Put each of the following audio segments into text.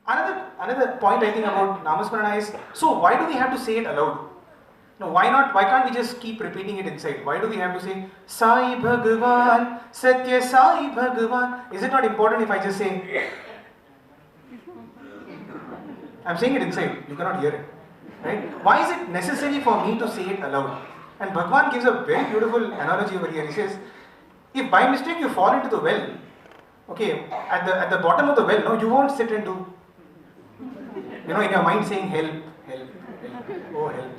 Another point I think about Namasmarana is, so why do we have to say it aloud? No, why not? Why can't we just keep repeating it inside? Why do we have to say Sai Bhagavan, Sathya Sai Bhagavan? Is it not important if I just say? I'm saying it inside, you cannot hear it. Right? Why is it necessary for me to say it aloud? And Bhagavan gives a very beautiful analogy over here. He says, if by mistake you fall into the well, okay, at the bottom of the well, no, you won't sit and do, in your mind saying help, help, help, oh help.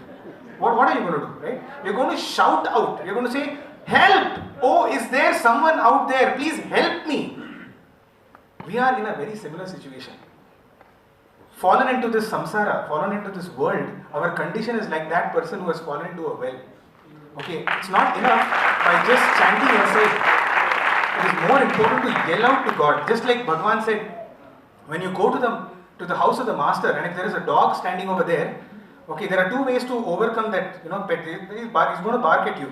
What are you going to do, right? You're going to shout out. You're going to say, help! Oh, is there someone out there? Please help me. We are in a very similar situation. Fallen into this samsara, fallen into this world, our condition is like that person who has fallen into a well. Okay, it's not enough by just chanting inside. It is more important to yell out to God. Just like Bhagavan said, when you go to the house of the master and if there is a dog standing over there, okay, there are two ways to overcome that, pet. He's going to bark at you.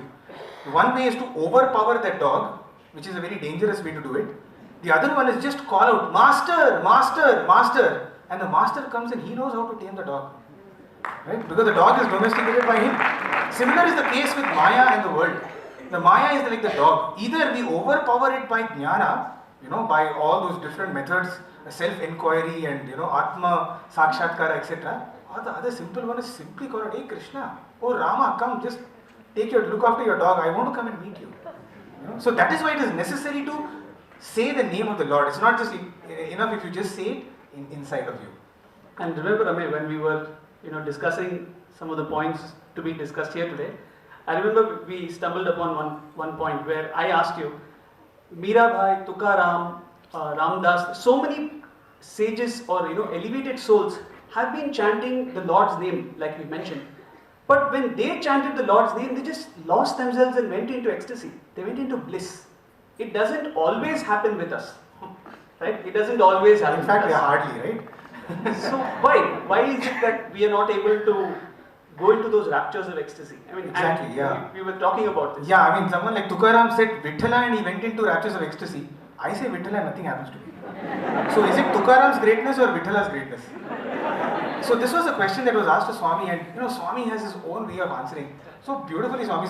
One way is to overpower that dog, which is a very dangerous way to do it. The other one is just call out, Master, Master, Master. And the master comes and he knows how to tame the dog. Right? Because the dog is domesticated by him. Similar is the case with Maya and the world. The Maya is like the dog. Either we overpower it by jnana, by all those different methods, self-inquiry and, Atma, Sakshatkara, etc. Or the other simple one is simply call it, hey Krishna, oh Rama, come, just look after your dog, I want to come and meet you. So that is why it is necessary to say the name of the Lord. It's not just enough if you just say it inside of you. And remember, Amey, when we were discussing some of the points to be discussed here today, I remember we stumbled upon one point where I asked you, Mirabai, Tukaram, Ramdas, so many sages or elevated souls have been chanting the Lord's name, like we mentioned. But when they chanted the Lord's name, they just lost themselves and went into ecstasy. They went into bliss. It doesn't always happen with us. Right? It doesn't always happen. In fact, we are hardly, right? So why? Why is it that we are not able to go into those raptures of ecstasy? I mean, exactly, yeah. We were talking about this. Yeah, I mean, someone like Tukaram said Vithala and he went into raptures of ecstasy. I say Vithala and nothing happens to me. So is it Tukaram's greatness or Vitthala's greatness? So this was a question that was asked to Swami, and Swami has his own way of answering. So beautifully Swami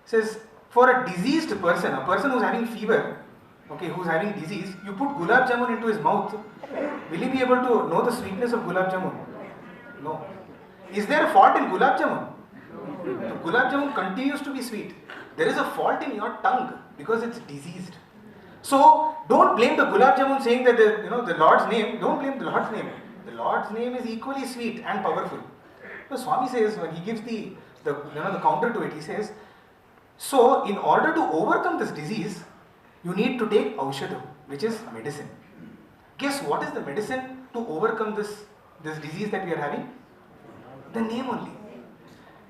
says, for a diseased person, a person who's having fever, okay, who's having disease, you put gulab jamun into his mouth, will he be able to know the sweetness of gulab jamun? No. Is there a fault in gulab jamun? The gulab jamun continues to be sweet. There is a fault in your tongue because it's diseased. So don't blame the gulab jamun saying that the Lord's name. Don't blame the Lord's name. The Lord's name is equally sweet and powerful. So Swami says, when he gives the counter to it, he says, so in order to overcome this disease, you need to take aushadam, which is medicine. Guess what is the medicine to overcome this disease that we are having? The name only.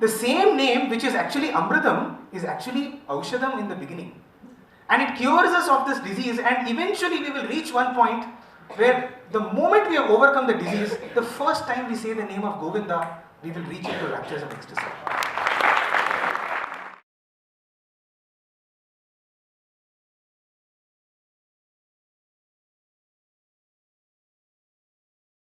The same name which is actually Amritam is actually aushadam in the beginning. And it cures us of this disease, and eventually we will reach one point where the moment we have overcome the disease, the first time we say the name of Govinda, we will reach into raptures of ecstasy.